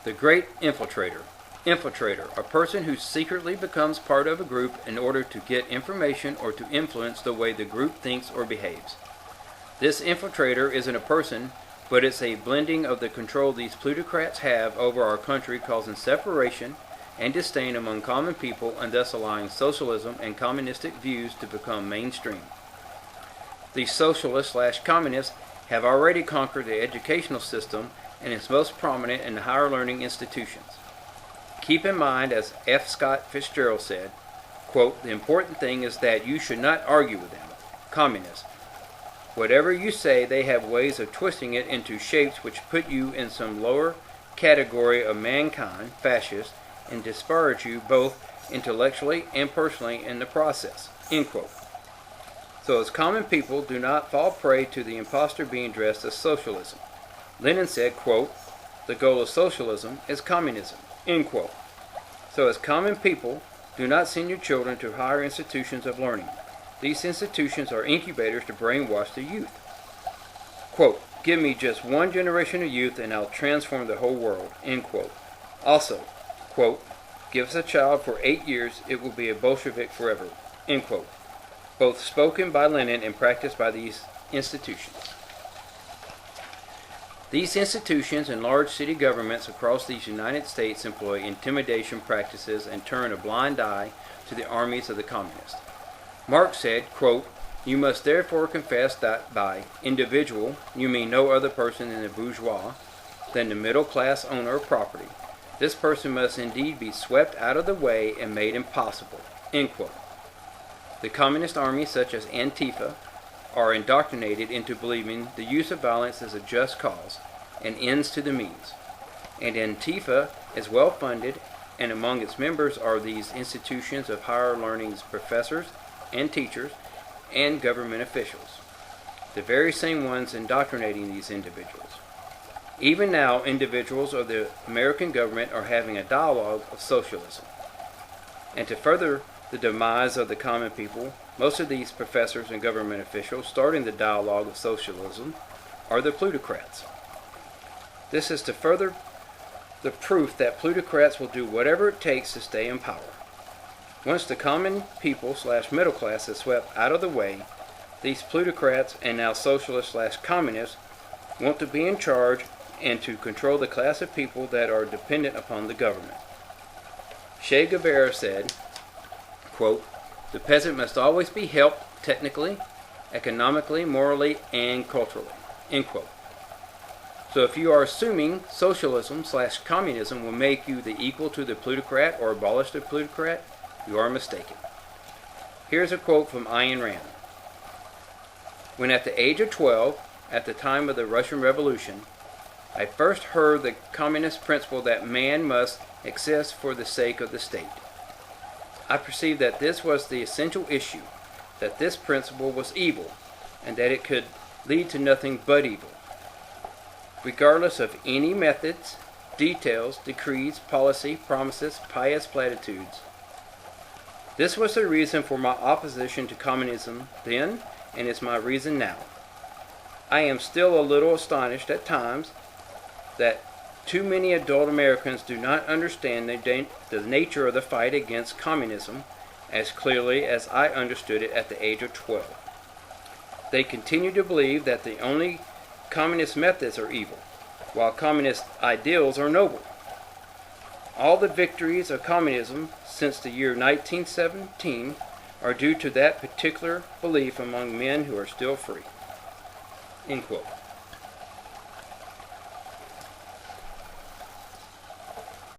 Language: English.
The Great Infiltrator. Infiltrator, a person who secretly becomes part of a group in order to get information or to influence the way the group thinks or behaves. This infiltrator isn't a person, but it's a blending of the control these plutocrats have over our country, causing separation and disdain among common people and thus allowing socialism and communistic views to become mainstream. These socialists/communists have already conquered the educational system and is most prominent in the higher learning institutions. Keep in mind, as F. Scott Fitzgerald said, quote, "The important thing is that you should not argue with them, communists. Whatever you say, they have ways of twisting it into shapes which put you in some lower category of mankind, fascists, and disparage you both intellectually and personally in the process." End quote. So as common people, do not fall prey to the impostor being dressed as socialism. Lenin said, quote, "The goal of socialism is communism." End quote. So as common people, do not send your children to higher institutions of learning. These institutions are incubators to brainwash the youth. Quote, "Give me just one generation of youth and I'll transform the whole world." End quote. Also, quote, "Give us a child for 8 years, it will be a Bolshevik forever." End quote. Both spoken by Lenin and practiced by these institutions. These institutions and large city governments across these United States employ intimidation practices and turn a blind eye to the armies of the communists. Marx said, quote, "You must therefore confess that by individual you mean no other person than the bourgeois, than the middle class owner of property. This person must indeed be swept out of the way and made impossible." End quote. The communist armies, such as Antifa, are indoctrinated into believing the use of violence is a just cause and ends to the means. And Antifa is well funded, and among its members are these institutions of higher learning's professors and teachers and government officials, the very same ones indoctrinating these individuals. Even now, individuals of the American government are having a dialogue of socialism. And to further the demise of the common people, most of these professors and government officials starting the dialogue of socialism are the plutocrats. This is to further the proof that plutocrats will do whatever it takes to stay in power. Once the common people/middle class is swept out of the way, these plutocrats and now socialists/communists want to be in charge and to control the class of people that are dependent upon the government. Che Guevara said, quote, "The peasant must always be helped technically, economically, morally, and culturally." End quote. So if you are assuming socialism/communism will make you the equal to the plutocrat or abolish the plutocrat, you are mistaken. Here's a quote from Ayn Rand. "When at the age of 12, at the time of the Russian Revolution, I first heard the communist principle that man must exist for the sake of the state. I perceived that this was the essential issue, that this principle was evil, and that it could lead to nothing but evil, regardless of any methods, details, decrees, policy, promises, pious platitudes. This was the reason for my opposition to communism then, and is my reason now. I am still a little astonished at times that too many adult Americans do not understand the nature of the fight against communism as clearly as I understood it at the age of 12. They continue to believe that the only communist methods are evil, while communist ideals are noble. All the victories of communism since the year 1917 are due to that particular belief among men who are still free." End quote.